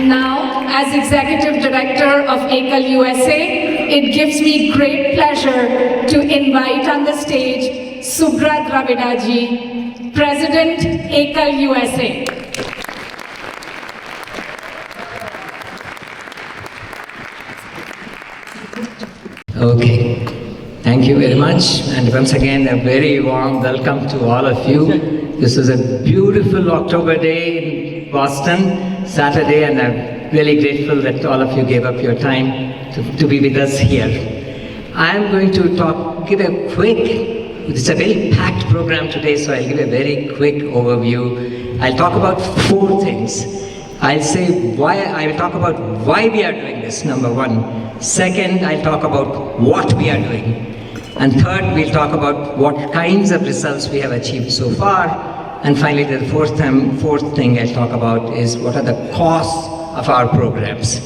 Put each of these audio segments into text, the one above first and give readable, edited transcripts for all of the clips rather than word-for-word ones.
And now, as Executive Director of Ekal USA, it gives me great pleasure to invite on the stage Subra Dravida ji, President, Ekal USA. Okay, thank you very much, and once again a very warm welcome to all of you. This is a beautiful October day in Boston, Saturday, and I'm really grateful that all of you gave up your time to be with us here. I'm going to give a quick, it's a very packed program today, so I'll give a very quick overview. I'll talk about 4 things. I'll talk about why we are doing this, number 1. Second, I'll talk about what we are doing. And third, we'll talk about what kinds of results we have achieved so far. And finally, the fourth thing I'll talk about is what are the costs of our programs.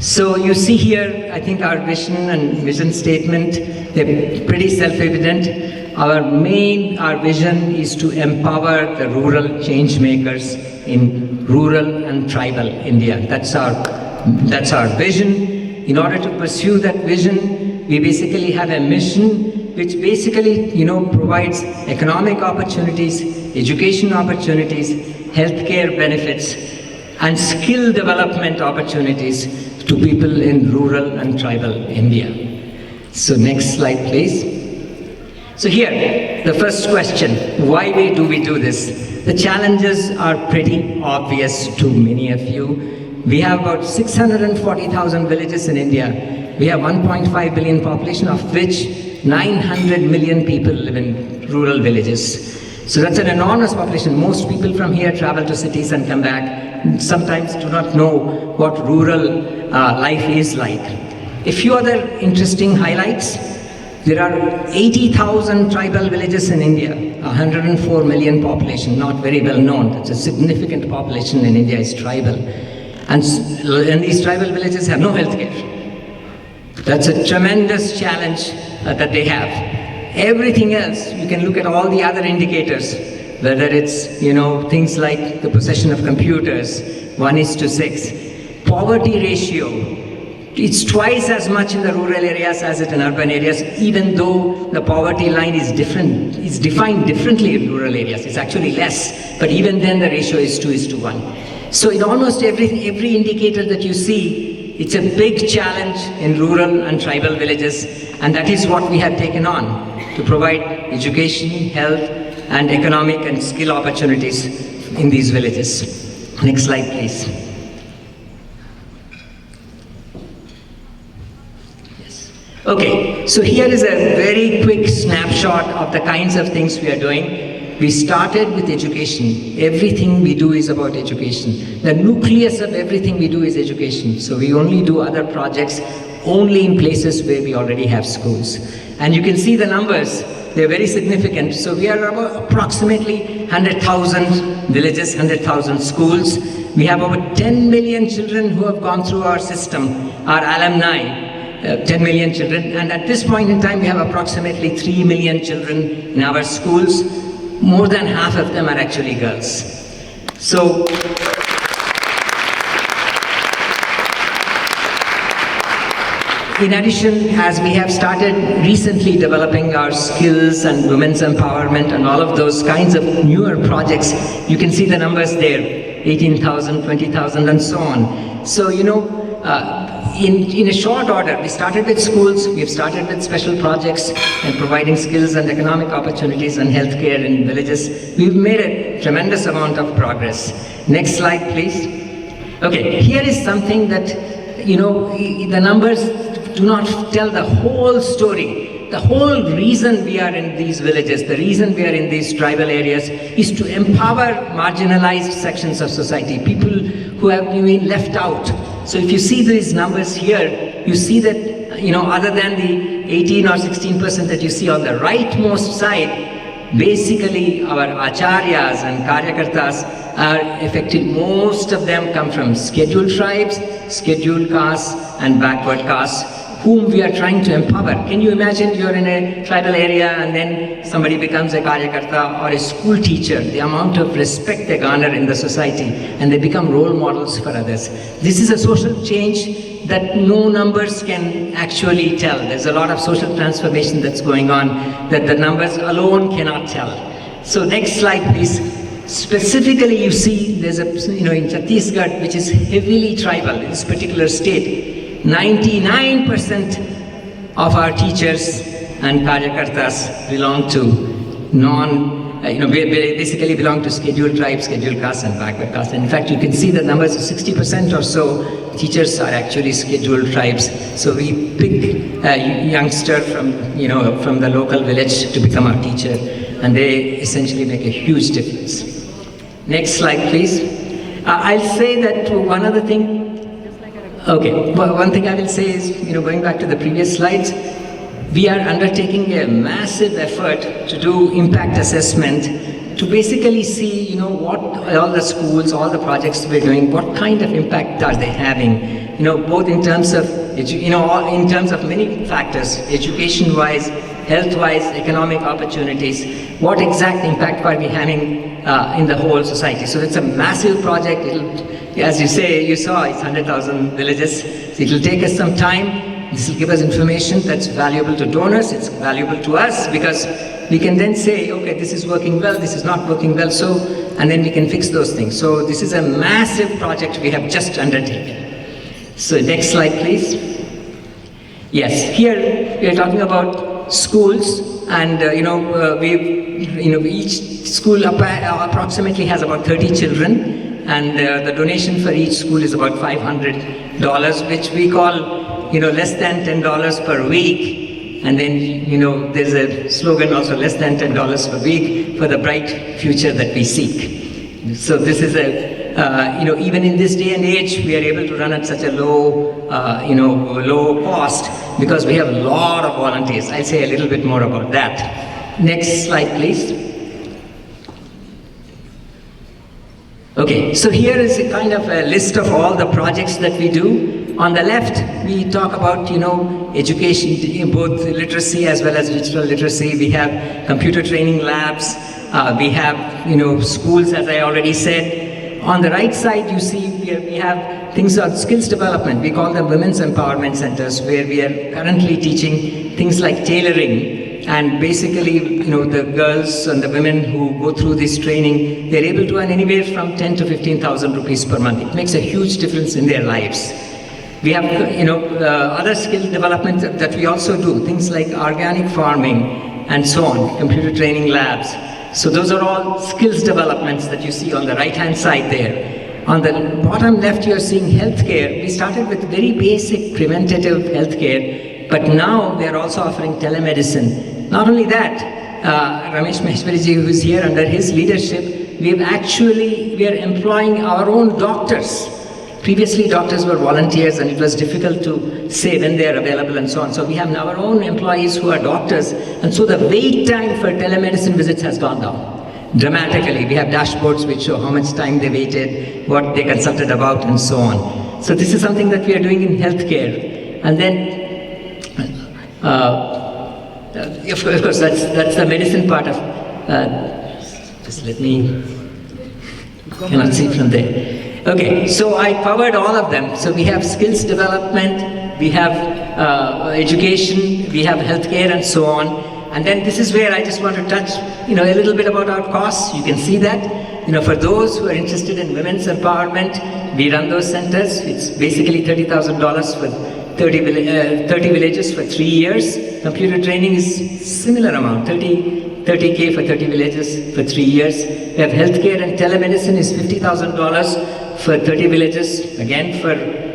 So you see here, I think our vision statement, they're pretty self-evident. Our vision is to empower the rural change makers in rural and tribal India. That's our vision. In order to pursue that vision, we basically have a mission which basically, provides economic opportunities, education opportunities, healthcare benefits, and skill development opportunities to people in rural and tribal India. So next slide, please. So here, the first question, why do we do this? The challenges are pretty obvious to many of you. We have about 640,000 villages in India. We have 1.5 billion population, of which 900 million people live in rural villages. So that's an enormous population. Most people from here travel to cities and come back. Sometimes do not know what rural life is like. A few other interesting highlights. There are 80,000 tribal villages in India, 104 million population, not very well known. That's a significant population in India is tribal. And these tribal villages have no health care. That's a tremendous challenge that they have. Everything else, you can look at all the other indicators, whether it's, things like the possession of computers, 1:6. Poverty ratio, it's twice as much in the rural areas as it in urban areas, even though the poverty line is different. It's defined differently in rural areas. It's actually less, but even then the ratio is 2:1. So in almost every indicator that you see, it's a big challenge in rural and tribal villages, and that is what we have taken on, to provide education, health, and economic and skill opportunities in these villages. Next slide, please. Yes. Okay, so here is a very quick snapshot of the kinds of things we are doing. We started with education. Everything we do is about education. The nucleus of everything we do is education. So we only do other projects only in places where we already have schools. And you can see the numbers, they're very significant. So we are about approximately 100,000 villages, 100,000 schools. We have over 10 million children who have gone through our system, our alumni, 10 million children. And at this point in time, we have approximately 3 million children in our schools. More than half of them are actually girls. So, in addition, as we have started recently developing our skills and women's empowerment and all of those kinds of newer projects, you can see the numbers there, 18,000, 20,000 and so on. So, in a short order, we started with schools, we've started with special projects and providing skills and economic opportunities and healthcare in villages. We've made a tremendous amount of progress. Next slide, please. Okay, here is something that, the numbers do not tell the whole story. The whole reason we are in these villages, the reason we are in these tribal areas is to empower marginalized sections of society, people who have been left out. So if you see these numbers here, you see that, other than the 18 or 16% that you see on the rightmost side, basically our acharyas and karyakartas are affected. Most of them come from scheduled tribes, scheduled castes, and backward castes. whom we are trying to empower. Can you imagine you're in a tribal area and then somebody becomes a karyakarta or a school teacher, the amount of respect they garner in the society, and they become role models for others. This is a social change that no numbers can actually tell. There's a lot of social transformation that's going on that the numbers alone cannot tell. So next slide, please. Specifically, you see there's a, in Chhattisgarh, which is heavily tribal, in this particular state, 99% of our teachers and karyakartas belong to basically belong to scheduled tribes, scheduled castes and backward castes. And in fact, you can see the numbers of 60% or so teachers are actually scheduled tribes. So we pick a youngster from the local village to become our teacher, and they essentially make a huge difference. Next slide, please. I'll say that one other thing. Okay, one thing I will say is, going back to the previous slides, we are undertaking a massive effort to do impact assessment to basically see, what all the schools, all the projects we're doing, what kind of impact are they having, both in terms of, in terms of many factors, education-wise, health-wise, economic opportunities, what exact impact are we having in the whole society. So it's a massive project. As you saw, it's 100,000 villages. So it'll take us some time. This will give us information that's valuable to donors, it's valuable to us, because we can then say, okay, this is working well, this is not working well, and then we can fix those things. So this is a massive project we have just undertaken. So next slide, please. Yes, here we are talking about schools, and each school approximately has about 30 children, and the donation for each school is about $500, which we call less than $10 per week. And then, there's a slogan also, less than $10 per week for the bright future that we seek. So this is even in this day and age, we are able to run at such a low cost because we have a lot of volunteers. I'll say a little bit more about that. Next slide, please. Okay, so here is a kind of a list of all the projects that we do. On the left, we talk about, education, both literacy as well as digital literacy. We have computer training labs. We have, schools, as I already said. On the right side, you see we have things on skills development. We call them women's empowerment centers, where we are currently teaching things like tailoring. And basically, the girls and the women who go through this training, they're able to earn anywhere from 10 to 15,000 rupees per month. It makes a huge difference in their lives. We have, other skill development that we also do, things like organic farming and so on, computer training labs. So those are all skills developments that you see on the right-hand side there. On the bottom left, you're seeing healthcare. We started with very basic preventative healthcare, but now they're also offering telemedicine. Not only that, Ramesh Maheshwariji, who is here, under his leadership, we are employing our own doctors. Previously, doctors were volunteers, and it was difficult to say when they are available and so on. So we have our own employees who are doctors, and so the wait time for telemedicine visits has gone down dramatically. We have dashboards which show how much time they waited, what they consulted about, and so on. So this is something that we are doing in healthcare. And then, of course, that's the medicine part of. Just let me. Cannot see from there. Okay, so I covered all of them. So we have skills development, we have education, we have healthcare, and so on. And then this is where I just want to touch, a little bit about our costs. You can see that, for those who are interested in women's empowerment, we run those centers. It's basically $30,000 for 30 villages for 3 years. Computer training is similar amount, 30K for 30 villages for 3 years. We have healthcare and telemedicine is $50,000 for 30 villages. Again,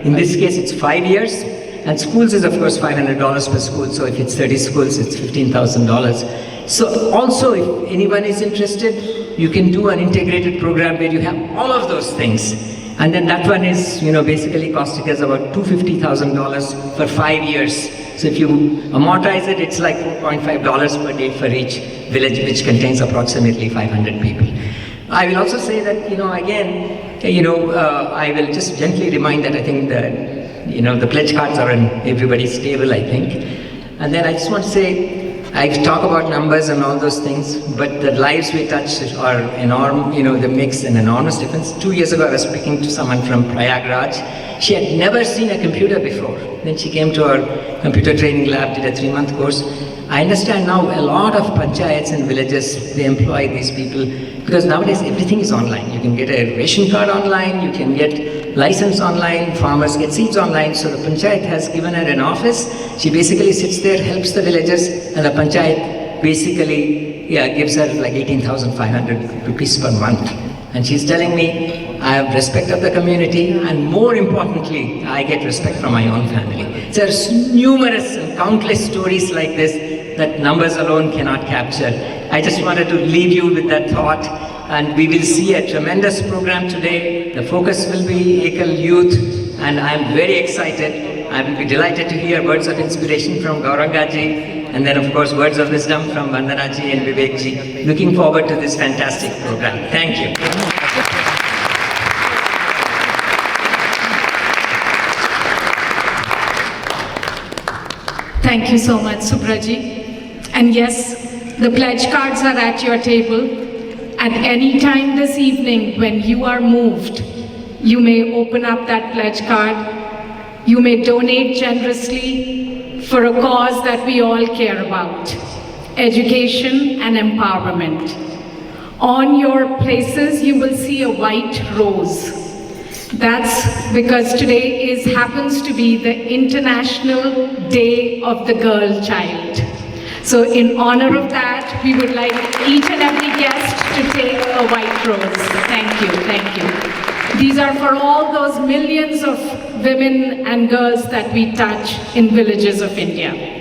in this case, it's 5 years. And schools is, of course, $500 per school. So if it's 30 schools, it's $15,000. So also, if anyone is interested, you can do an integrated program where you have all of those things. And then that one is, basically costing us about $250,000 for 5 years. So if you amortize it, it's like $4.5 per day for each village, which contains approximately 500 people. I will also say that, I will just gently remind that I think that, the pledge cards are in everybody's table, I think. And then I just want to say, I talk about numbers and all those things, but the lives we touch are enormous, they makes an enormous difference. 2 years ago, I was speaking to someone from Prayagraj. She had never seen a computer before. Then she came to our computer training lab, did a 3-month course. I understand now a lot of panchayats and villages, they employ these people because nowadays everything is online. You can get a ration card online, you can get license online, farmers get seeds online. So the panchayat has given her an office. She basically sits there, helps the villagers, and the panchayat basically gives her like 18,500 rupees per month. And she's telling me, I have respect of the community, and more importantly, I get respect from my own family. There's numerous and countless stories like this that numbers alone cannot capture. I just wanted to leave you with that thought, and we will see a tremendous program today. The focus will be Ekal Youth, and I'm very excited. I will be delighted to hear words of inspiration from Gaurangaji, and then of course words of wisdom from Vandanaji and Vivekji. Looking forward to this fantastic program. Thank you. Thank you so much, Subraji. And yes, the pledge cards are at your table. At any time this evening when you are moved, you may open up that pledge card. You may donate generously for a cause that we all care about: education and empowerment. On your places, you will see a white rose. That's because today happens to be the International Day of the Girl Child. So in honor of that, we would like each and every guest to take a white rose. Thank you, thank you. These are for all those millions of women and girls that we touch in villages of India.